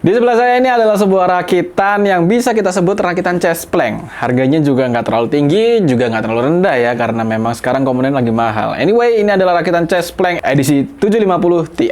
Di sebelah saya ini adalah sebuah rakitan yang bisa kita sebut rakitan chest plank. Harganya juga nggak terlalu tinggi, juga nggak terlalu rendah ya, karena memang sekarang komponen lagi mahal. Anyway, ini adalah rakitan chest plank edisi 750 Ti.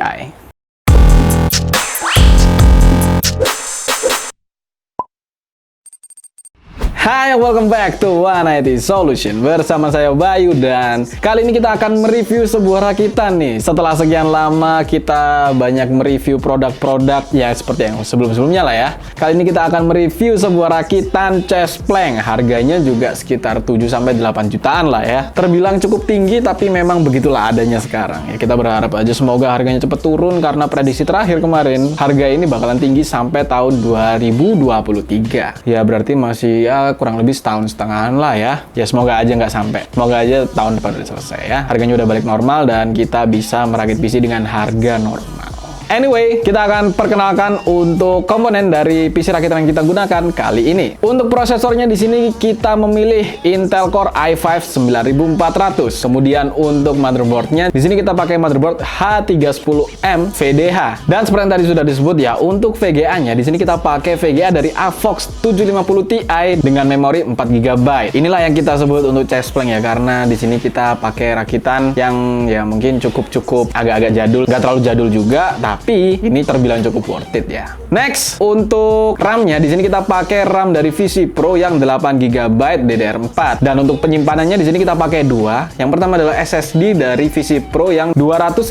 Hai, welcome back to One IT Solution. Bersama saya Bayu, dan kali ini kita akan mereview sebuah rakitan nih. Setelah sekian lama kita banyak mereview produk-produk ya seperti yang sebelum-sebelumnya lah ya. Kali ini kita akan mereview sebuah rakitan chest plank. Harganya juga sekitar 7-8 jutaan lah ya. Terbilang cukup tinggi, tapi memang begitulah adanya sekarang. Ya, kita berharap aja semoga harganya cepat turun, karena prediksi terakhir kemarin harga ini bakalan tinggi sampai tahun 2023. Ya berarti masih kurang lebih setahun setengahan lah ya. Ya semoga aja nggak sampai. Semoga aja tahun depan udah selesai ya. Harganya udah balik normal dan kita bisa merakit PC dengan harga normal. Anyway, kita akan perkenalkan untuk komponen dari PC rakitan yang kita gunakan kali ini. Untuk prosesornya di sini kita memilih Intel Core i5 9400. Kemudian untuk motherboardnya di sini kita pakai motherboard H310M VDH. Dan seperti yang tadi sudah disebut ya, untuk VGA-nya di sini kita pakai VGA dari Avox 750 Ti dengan memori 4 GB. Inilah yang kita sebut untuk chest plank ya, karena di sini kita pakai rakitan yang ya mungkin cukup agak-agak jadul, nggak terlalu jadul juga, tapi ini terbilang cukup worth it ya. Next, untuk RAM-nya di sini kita pakai RAM dari VC Pro yang 8 GB DDR4. Dan untuk penyimpanannya di sini kita pakai dua. Yang pertama adalah SSD dari VC Pro yang 256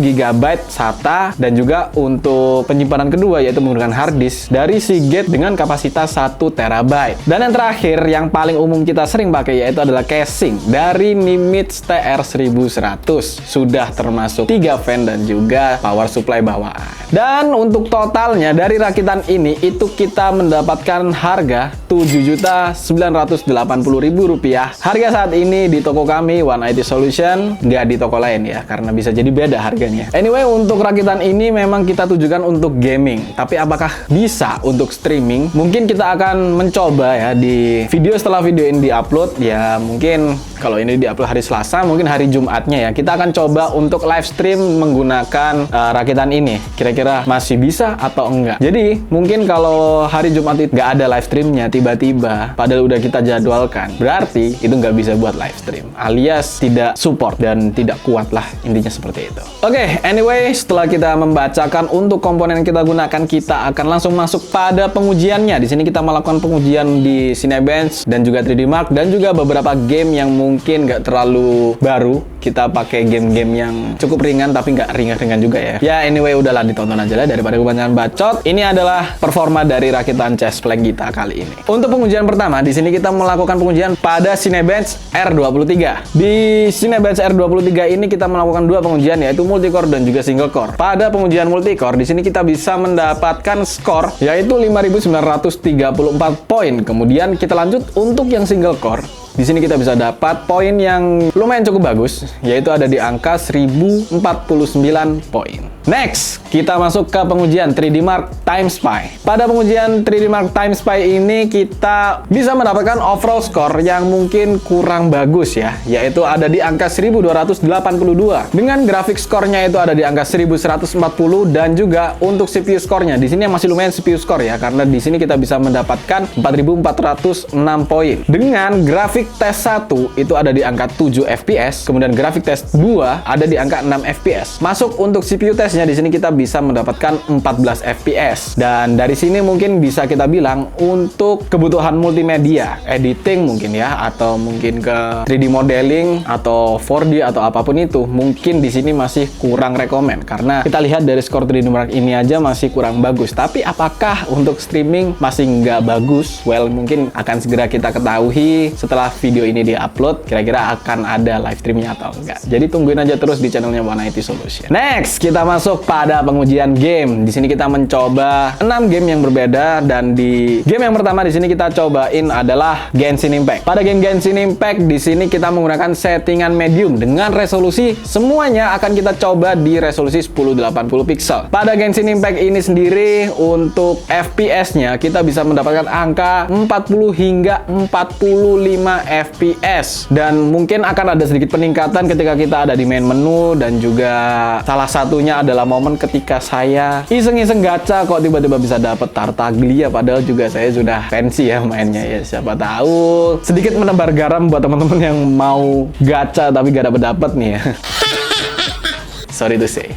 GB SATA, dan juga untuk penyimpanan kedua yaitu menggunakan hard disk dari Seagate dengan kapasitas 1 TB. Dan yang terakhir yang paling umum kita sering pakai yaitu adalah casing dari Nimitz TR1100. Sudah termasuk 3 fan dan juga power supply bawaan. Dan untuk totalnya dari rakitan ini itu kita mendapatkan harga Rp7.980.000. Harga saat ini di toko kami One IT Solution, nggak di toko lain ya, karena bisa jadi beda harganya. Anyway, untuk rakitan ini memang kita tujukan untuk gaming, tapi apakah bisa untuk streaming? Mungkin kita akan mencoba ya di video setelah video ini diupload ya. Mungkin kalau ini diupload hari Selasa, mungkin hari Jumatnya ya kita akan coba untuk live stream menggunakan rakitan ini. Kira-kira masih bisa atau enggak? Jadi mungkin kalau hari Jumat itu nggak ada live streamnya, tiba-tiba padahal udah kita jadwalkan, berarti itu nggak bisa buat live stream, alias tidak support dan tidak kuat lah, intinya seperti itu. Oke, anyway, setelah kita membacakan untuk komponen yang kita gunakan, kita akan langsung masuk pada pengujiannya. Di sini kita melakukan pengujian di Cinebench dan juga 3D Mark, dan juga beberapa game yang mungkin nggak terlalu baru. Kita pakai game-game yang cukup ringan tapi nggak ringan-ringan juga ya. Ya anyway, udahlah ditonton aja lah daripada kebanyakan bacot. Ini adalah performa dari rakitan chest plank kita kali ini. Untuk pengujian pertama, di sini kita melakukan pengujian pada Cinebench R23. Di Cinebench R23 ini kita melakukan dua pengujian, yaitu multicore dan juga single core. Pada pengujian multicore di sini kita bisa mendapatkan skor yaitu 5.934 poin. Kemudian kita lanjut untuk yang single core. Di sini kita bisa dapat poin yang lumayan cukup bagus, yaitu ada di angka 1049 poin. Next, kita masuk ke pengujian 3D Mark Time Spy. Pada pengujian 3D Mark Time Spy ini kita bisa mendapatkan overall score yang mungkin kurang bagus ya, yaitu ada di angka 1282. Dengan grafik skornya itu ada di angka 1140, dan juga untuk CPU skornya di sini masih lumayan CPU skor ya, karena di sini kita bisa mendapatkan 4406 poin. Dengan grafik tes 1 itu ada di angka 7 FPS, kemudian grafik tes 2 ada di angka 6 FPS. Masuk untuk CPU tesnya di sini kita bisa mendapatkan 14 FPS. Dan dari sini mungkin bisa kita bilang untuk kebutuhan multimedia, editing mungkin ya, atau mungkin ke 3D modeling atau 4D atau apapun itu, mungkin di sini masih kurang rekomen, karena kita lihat dari skor 3D Mark ini aja masih kurang bagus. Tapi apakah untuk streaming masih nggak bagus? Well, mungkin akan segera kita ketahui setelah video ini di-upload, kira-kira akan ada live streamnya atau enggak. Jadi tungguin aja terus di channelnya One IT Solution. Next, kita masuk pada pengujian game. Di sini kita mencoba 6 game yang berbeda, dan di game yang pertama di sini kita cobain adalah Genshin Impact. Pada game Genshin Impact di sini kita menggunakan settingan medium dengan resolusi semuanya akan kita coba di resolusi 1080 pixel. Pada Genshin Impact ini sendiri untuk FPS-nya kita bisa mendapatkan angka 40 hingga 45 FPS, dan mungkin akan ada sedikit peningkatan ketika kita ada di main menu, dan juga salah satunya adalah momen ketika ketika saya iseng-iseng gacha kok tiba-tiba bisa dapat Tartaglia, padahal juga saya sudah fancy ya mainnya ya. Siapa tahu sedikit menebar garam buat teman-teman yang mau gacha tapi gak dapet nih ya. Sorry to say.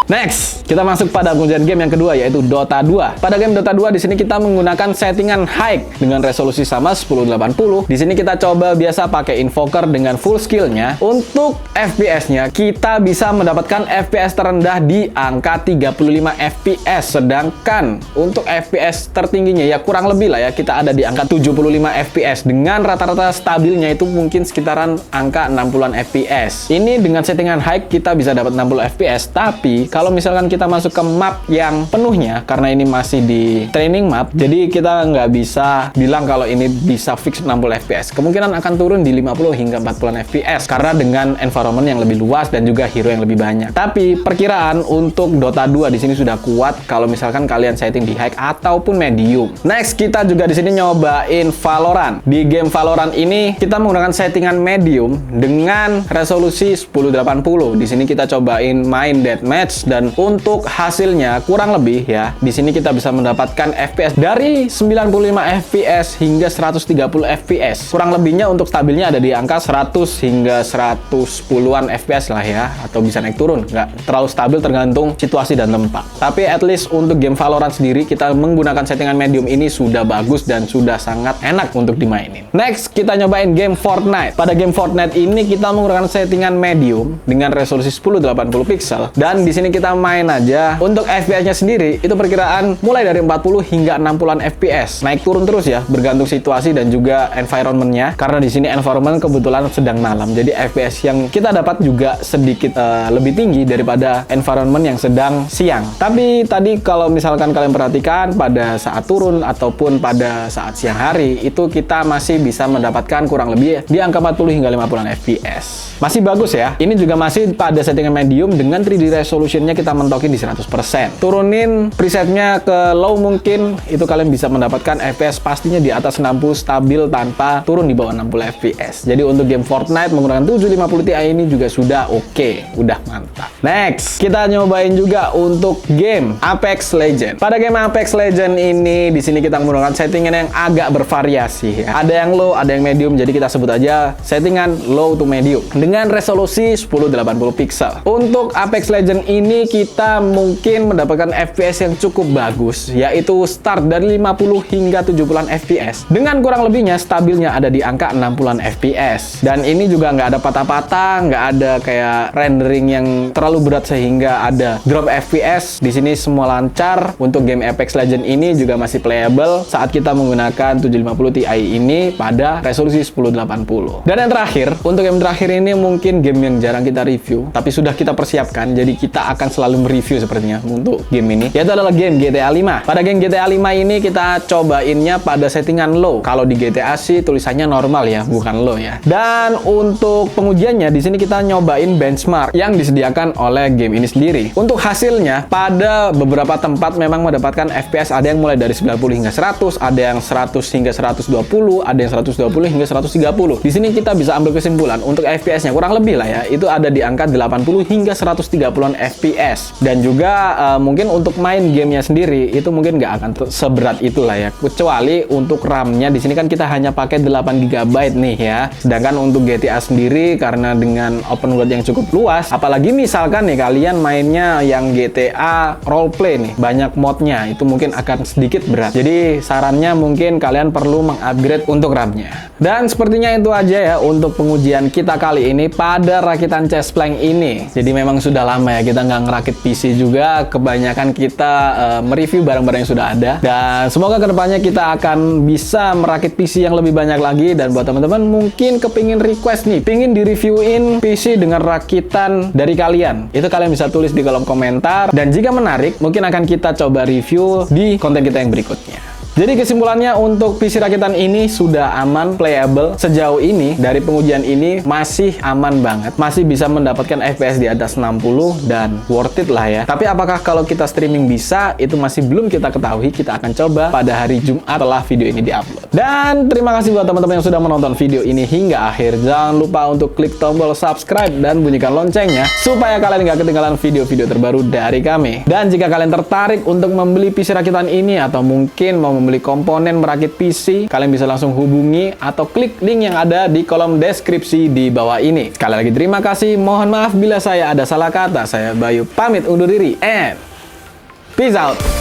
Next, kita masuk pada pengujian game yang kedua, yaitu Dota 2. Pada game Dota 2 di sini kita menggunakan settingan high dengan resolusi sama 1080. Di sini kita coba biasa pakai invoker dengan full skillnya. Untuk FPS-nya kita bisa mendapatkan FPS terendah di angka 35 FPS, sedangkan untuk FPS tertingginya ya kurang lebih lah ya, kita ada di angka 75 FPS dengan rata-rata stabilnya itu mungkin sekitaran angka 60-an FPS. Ini dengan settingan high kita bisa dapat 60 FPS, tapi kalau misalkan kita masuk ke map yang penuhnya, karena ini masih di training map, jadi kita nggak bisa bilang kalau ini bisa fix 60 FPS. Kemungkinan akan turun di 50 hingga 40 FPS, karena dengan environment yang lebih luas dan juga hero yang lebih banyak. Tapi perkiraan untuk Dota 2 di sini sudah kuat kalau misalkan kalian setting di high ataupun medium. Next, kita juga di sini nyobain Valorant. Di game Valorant ini kita menggunakan settingan medium dengan resolusi 1080. Di sini kita cobain main deathmatch, dan untuk hasilnya kurang lebih ya, di sini kita bisa mendapatkan FPS dari 95 FPS hingga 130 FPS. Kurang lebihnya untuk stabilnya ada di angka 100 hingga 110-an FPS lah ya, atau bisa naik turun, nggak terlalu stabil tergantung situasi dan tempat. Tapi at least untuk game Valorant sendiri kita menggunakan settingan medium ini sudah bagus dan sudah sangat enak untuk dimainin. Next, kita nyobain game Fortnite. Pada game Fortnite ini kita menggunakan settingan medium dengan resolusi 1080 pixel, dan di sini kita main aja. Untuk FPS-nya sendiri itu perkiraan mulai dari 40 hingga 60-an FPS. Naik turun terus ya, bergantung situasi dan juga environment-nya. Karena di sini environment kebetulan sedang malam, jadi FPS yang kita dapat juga sedikit lebih tinggi daripada environment yang sedang siang. Tapi tadi kalau misalkan kalian perhatikan pada saat turun ataupun pada saat siang hari, itu kita masih bisa mendapatkan kurang lebih di angka 40 hingga 50-an FPS. Masih bagus ya. Ini juga masih pada settingan medium dengan 3D resolution-nya kita mentokin di 100%. Turunin presetnya ke low mungkin, itu kalian bisa mendapatkan FPS pastinya di atas 60 stabil tanpa turun di bawah 60 FPS. Jadi untuk game Fortnite menggunakan 750 Ti ini juga sudah oke, udah mantap. Next, kita nyobain juga untuk game Apex Legends. Pada game Apex Legends ini di sini kita menggunakan settingan yang agak bervariasi ya. Ada yang low, ada yang medium, jadi kita sebut aja settingan low to medium dengan resolusi 1080 pixel. Untuk Apex Legends ini kita mungkin mendapatkan FPS yang cukup bagus, yaitu start dari 50 hingga 70-an FPS. Dengan kurang lebihnya stabilnya ada di angka 60-an FPS. Dan ini juga nggak ada patah-patah, nggak ada kayak rendering yang terlalu berat sehingga ada drop FPS. Di sini semua lancar. Untuk game Apex Legends ini juga masih playable saat kita menggunakan 750 Ti ini pada resolusi 1080. Dan yang terakhir, untuk game terakhir ini mungkin game yang jarang kita review, tapi sudah kita persiapkan, jadi kita akan selalu mereview sepertinya untuk game ini, yaitu adalah game GTA 5. Pada game GTA 5 ini kita cobainnya pada settingan low. Kalau di GTA sih tulisannya normal ya, bukan low ya. Dan untuk pengujiannya di sini kita nyobain benchmark yang disediakan oleh game ini sendiri. Untuk hasilnya pada beberapa tempat memang mendapatkan FPS ada yang mulai dari 90 hingga 100, ada yang 100 hingga 120, ada yang 120 hingga 130. Di sini kita bisa ambil kesimpulan untuk FPS-nya kurang lebih lah ya, itu ada di angka 80 hingga 130-an FPS. Dan juga mungkin untuk main gamenya sendiri itu mungkin nggak akan seberat itulah ya, kecuali untuk RAM-nya di sini kan kita hanya pakai 8 GB nih ya. Sedangkan untuk GTA sendiri karena dengan open world yang cukup luas, apalagi misalkan nih kalian mainnya yang GTA roleplay nih, banyak modnya, itu mungkin akan sedikit berat. Jadi sarannya mungkin kalian perlu mengupgrade untuk RAM-nya. Dan sepertinya itu aja ya untuk pengujian kita kali ini pada rakitan Chestplane ini. Jadi memang sudah lama ya kita nggak ngerakit PC juga, kebanyakan kita mereview barang-barang yang sudah ada. Dan semoga kedepannya kita akan bisa merakit PC yang lebih banyak lagi. Dan buat teman-teman mungkin kepingin request nih, pingin di-reviewin PC dengan rakitan dari kalian, itu kalian bisa tulis di kolom komentar. Dan jika menarik, mungkin akan kita coba review di konten kita yang berikutnya. Jadi kesimpulannya untuk PC rakitan ini sudah aman, playable. Sejauh ini dari pengujian ini masih aman banget. Masih bisa mendapatkan FPS di atas 60 dan worth it lah ya. Tapi apakah kalau kita streaming bisa? Itu masih belum kita ketahui. Kita akan coba pada hari Jumat setelah video ini diupload. Dan terima kasih buat teman-teman yang sudah menonton video ini hingga akhir. Jangan lupa untuk klik tombol subscribe dan bunyikan loncengnya supaya kalian nggak ketinggalan video-video terbaru dari kami. Dan jika kalian tertarik untuk membeli PC rakitan ini atau mungkin mau membeli komponen merakit PC, kalian bisa langsung hubungi atau klik link yang ada di kolom deskripsi di bawah ini. Sekali lagi terima kasih, mohon maaf bila saya ada salah kata. Saya Bayu pamit undur diri and peace out.